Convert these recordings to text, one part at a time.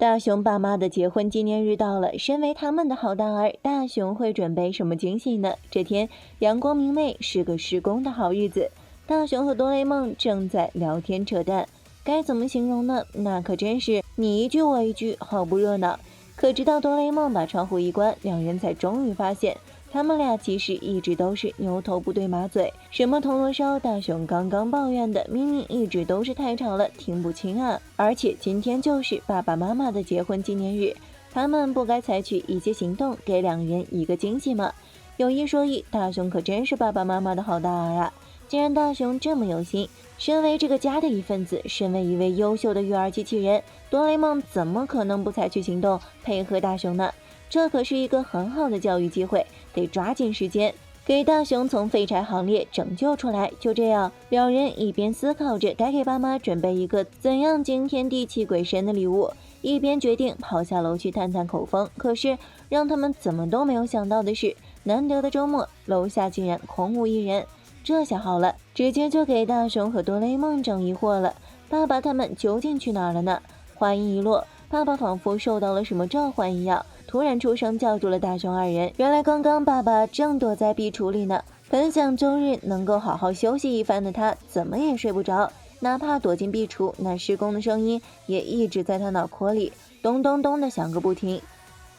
大雄爸妈的结婚纪念日到了，身为他们的好大儿，大雄会准备什么惊喜呢？这天阳光明媚，是个施工的好日子。大雄和哆啦 A 梦正在聊天扯淡，该怎么形容呢？那可真是你一句我一句，好不热闹。可直到哆啦 A 梦把窗户一关，两人才终于发现，他们俩其实一直都是牛头不对马嘴。什么铜锣烧，大雄刚刚抱怨的，明明一直都是太吵了，听不清啊！而且今天就是爸爸妈妈的结婚纪念日，他们不该采取一些行动，给两人一个惊喜吗？有一说一，大雄可真是爸爸妈妈的好大儿啊！既然大雄这么有心，身为这个家的一份子，身为一位优秀的育儿机器人，哆啦 A 梦怎么可能不采取行动配合大雄呢？这可是一个很好的教育机会，得抓紧时间给大雄从废柴行列拯救出来。就这样，两人一边思考着该给爸妈准备一个怎样惊天地泣鬼神的礼物，一边决定跑下楼去探探口风。可是让他们怎么都没有想到的是，难得的周末，楼下竟然空无一人。这下好了，直接就给大雄和哆啦 A 梦整疑惑了。爸爸他们究竟去哪儿了呢？话音一落，爸爸仿佛受到了什么召唤一样，突然出声叫住了大雄二人。原来刚刚爸爸正躲在壁橱里呢，本想周日能够好好休息一番的他，怎么也睡不着，哪怕躲进壁橱，那施工的声音也一直在他脑壳里咚咚咚的响个不停。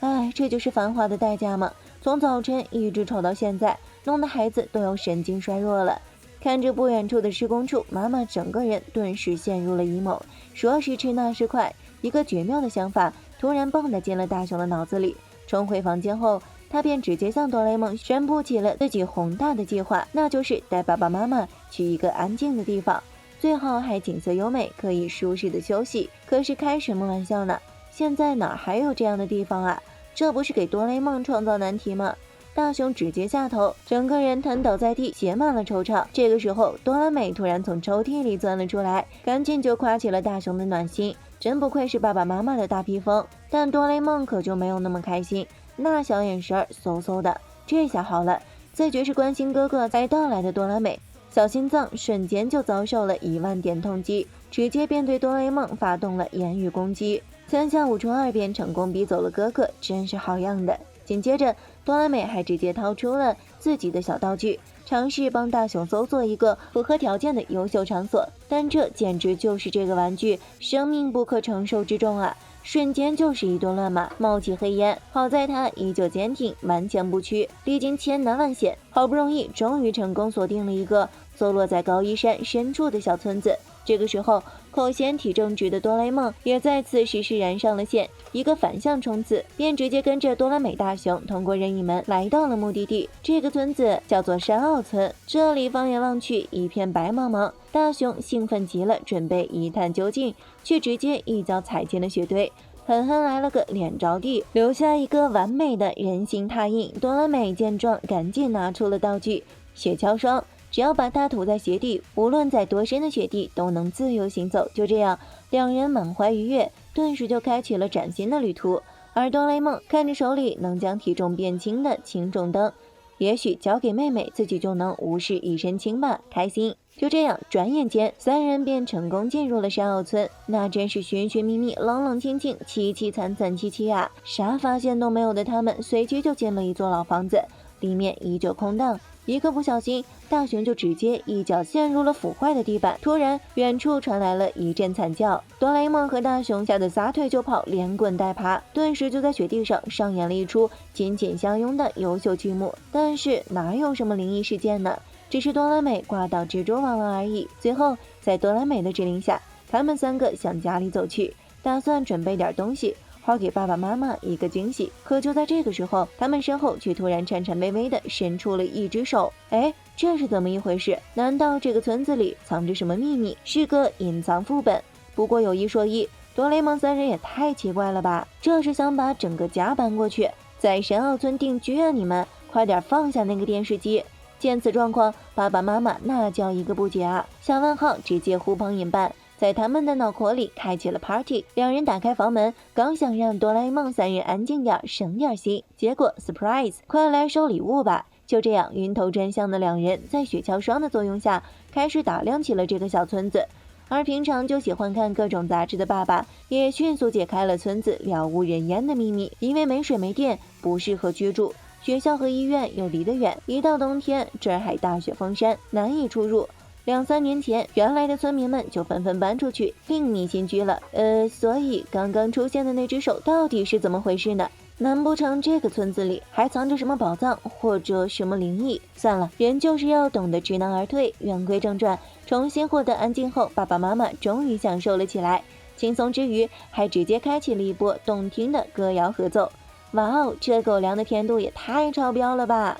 哎，这就是繁华的代价吗？从早晨一直吵到现在，弄得孩子都要神经衰弱了。看着不远处的施工处，妈妈整个人顿时陷入了 emo。说时迟那时快，一个绝妙的想法突然蹦跶进了大雄的脑子里。冲回房间后，他便直接向哆啦 A 梦宣布起了自己宏大的计划，那就是带爸爸妈妈去一个安静的地方，最好还景色优美，可以舒适的休息。可是开什么玩笑呢？现在哪还有这样的地方啊？这不是给哆啦 A 梦创造难题吗？大雄直接下头，整个人瘫倒在地，写满了惆怅。这个时候，哆啦美突然从抽屉里钻了出来，赶紧就夸起了大雄的暖心，真不愧是爸爸妈妈的大披风。但哆啦 A 梦可就没有那么开心，那小眼神嗖嗖的。这下好了，自觉是关心哥哥才到来的哆啦美，小心脏瞬间就遭受了10000点痛击，直接便对哆啦 A 梦发动了言语攻击。3下5除2便成功逼走了哥哥，真是好样的。紧接着，哆啦美还直接掏出了自己的小道具，尝试帮大雄搜索一个符合条件的优秀场所，但这简直就是这个玩具生命不可承受之重啊！瞬间就是一顿乱骂，冒起黑烟。好在他依旧坚挺，顽强不屈，历经千难万险，好不容易终于成功锁定了一个坐落在高一山深处的小村子。这个时候，口嫌体正直的哆啦 A 梦也再次实施燃上了线，一个反向冲刺，便直接跟着哆啦美大雄通过任意门来到了目的地。这个村子叫做山坳村，这里放眼望去一片白茫茫。大雄兴奋极了，准备一探究竟，却直接一脚踩进了雪堆，狠狠来了个脸着地，留下一个完美的人形拓印。哆啦美见状，赶紧拿出了道具雪橇霜。只要把它涂在鞋底，无论在多深的雪地都能自由行走。就这样，两人满怀愉悦，顿时就开启了崭新的旅途。而哆啦 A 梦看着手里能将体重变轻的轻重灯，也许交给妹妹，自己就能无事一身轻吧，开心。就这样，转眼间3人便成功进入了山坳村。那真是寻寻觅觅，冷冷清清，凄凄惨惨戚戚啊！啥发现都没有的他们，随即就进了一座老房子，里面依旧空荡。一个不小心，大雄就直接一脚陷入了腐坏的地板。突然，远处传来了一阵惨叫，哆啦 A 梦和大雄吓得撒腿就跑，连滚带爬，顿时就在雪地上上演了一出紧紧相拥的优秀剧目。但是哪有什么灵异事件呢？只是哆啦美挂到蜘蛛网了而已。最后，在哆啦美的指令下，他们3个向家里走去，打算准备点东西，好给爸爸妈妈一个惊喜。可就在这个时候，他们身后却突然颤颤巍巍地伸出了一只手。哎，这是怎么一回事？难道这个村子里藏着什么秘密，是个隐藏副本？不过有一说一，哆啦 A 梦3人也太奇怪了吧，这是想把整个家搬过去，在山坳村定居啊！你们快点放下那个电视机！见此状况，爸爸妈妈那叫一个不解啊！小问号直接呼朋引伴，在他们的脑壳里开启了 party。两人打开房门，刚想让哆啦 A 梦3人安静点，省点心，结果 surprise， 快来收礼物吧！就这样，晕头转向的两人在雪橇霜的作用下，开始打量起了这个小村子。而平常就喜欢看各种杂志的爸爸也迅速解开了村子了无人烟的秘密，因为没水没电，不适合居住，学校和医院又离得远，一到冬天这儿还大雪封山，难以出入。2-3年前，原来的村民们就纷纷搬出去，另觅新居了。所以刚刚出现的那只手到底是怎么回事呢？难不成这个村子里还藏着什么宝藏，或者什么灵异？算了，人就是要懂得知难而退。言归正传，重新获得安静后，爸爸妈妈终于享受了起来，轻松之余还直接开启了一波动听的歌谣合奏。哇哦，这狗粮的甜度也太超标了吧！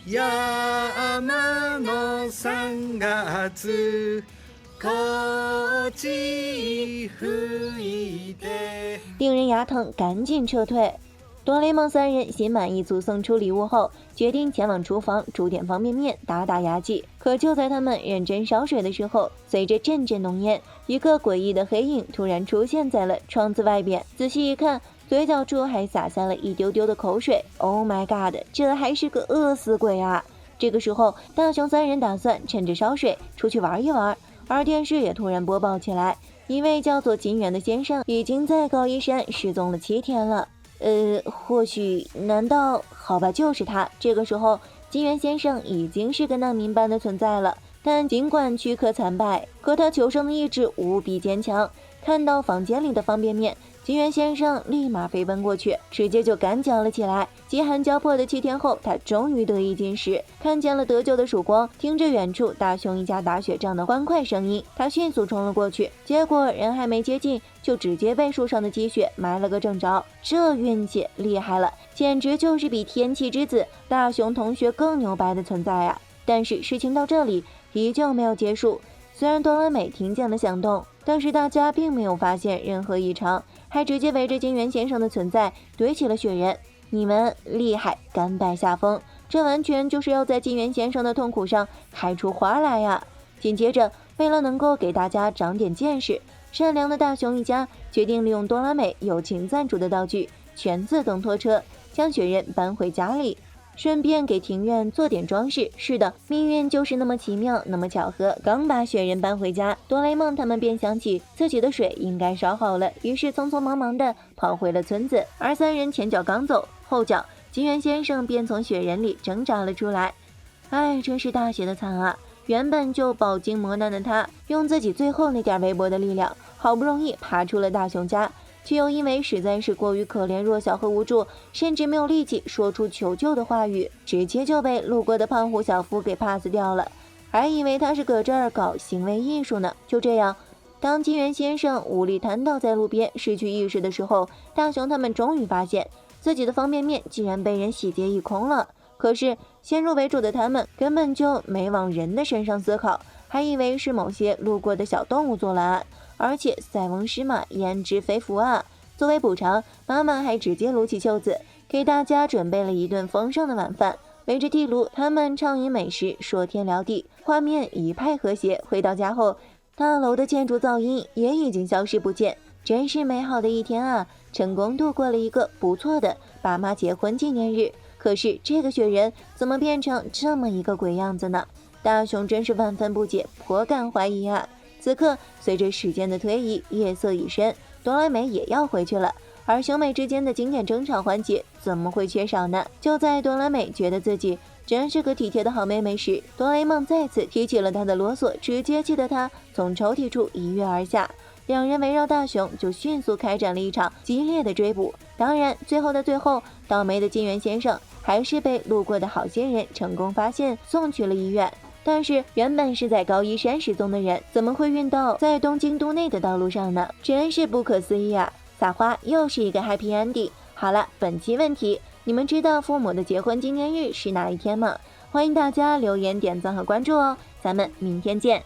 山の3月こっち吹いて，令人牙疼，赶紧撤退。哆啦 A 梦3人心满意足送出礼物后，决定前往厨房煮点方便面打打牙祭。可就在他们认真烧水的时候，随着阵阵浓烟，一个诡异的黑影突然出现在了窗子外边。仔细一看，嘴角处还洒下了一丢丢的口水。Oh my god， 这还是个饿死鬼啊！这个时候，大雄3人打算趁着烧水出去玩一玩，而电视也突然播报起来，一位叫做金元的先生已经在高一山失踪了7天了。或许，难道，好吧，就是他。这个时候，金元先生已经是个难民般的存在了，但尽管躯壳残败，可他求生的意志无比坚强。看到房间里的方便面，金元先生立马飞奔过去，直接就干嚼了起来。饥寒交迫的7天后，他终于得以进食，看见了得救的曙光，听着远处大雄一家打雪仗的欢快声音，他迅速冲了过去，结果人还没接近，就直接被树上的积雪埋了个正着。这运气厉害了，简直就是比天气之子大雄同学更牛掰的存在啊！但是事情到这里依旧没有结束。虽然哆啦美听见了响动，但是大家并没有发现任何异常，还直接围着金元先生的存在堆起了雪人。你们厉害，甘拜下风，这完全就是要在金元先生的痛苦上开出花来呀！紧接着，为了能够给大家长点见识，善良的大雄一家决定利用哆啦美友情赞助的道具全自动拖车，将雪人搬回家里，顺便给庭院做点装饰。是的，命运就是那么奇妙，那么巧合。刚把雪人搬回家，哆啦 A 梦他们便想起自己的水应该烧好了，于是匆匆忙忙地跑回了村子。而3人前脚刚走，后脚金元先生便从雪人里挣扎了出来。哎，真是大写的惨啊！原本就饱经磨难的他，用自己最后那点微薄的力量，好不容易爬出了大雄家，却又因为实在是过于可怜弱小和无助，甚至没有力气说出求救的话语，直接就被路过的胖虎小夫给 pass 掉了，还以为他是搁这儿搞行为艺术呢。就这样，当金元先生无力瘫倒在路边失去意识的时候，大雄他们终于发现自己的方便面竟然被人洗劫一空了。可是先入为主的他们根本就没往人的身上思考，还以为是某些路过的小动物做了案，而且塞翁失马焉知非福啊！作为补偿，妈妈还直接撸起袖子，给大家准备了一顿丰盛的晚饭。围着地炉，他们畅饮美食，说天聊地，画面一派和谐。回到家后，大楼的建筑噪音也已经消失不见，真是美好的一天啊！成功度过了一个不错的爸妈结婚纪念日。可是这个雪人怎么变成这么一个鬼样子呢？大雄真是万分不解，颇感怀疑啊！此刻，随着时间的推移，夜色已深，哆啦美也要回去了。而兄妹之间的经典争吵环节怎么会缺少呢？就在哆啦美觉得自己真是个体贴的好妹妹时，哆啦 A 梦再次提起了她的啰嗦，直接气得她从抽屉处一跃而下。两人围绕大雄就迅速开展了一场激烈的追捕。当然，最后的最后，倒霉的金元先生还是被路过的好心人成功发现，送去了医院。但是原本是在高一山失踪的人，怎么会运到在东京都内的道路上呢？真是不可思议啊！撒花又是一个 happy ending。好了，本期问题，你们知道父母的结婚纪念日是哪一天吗？欢迎大家留言、点赞和关注哦，咱们明天见。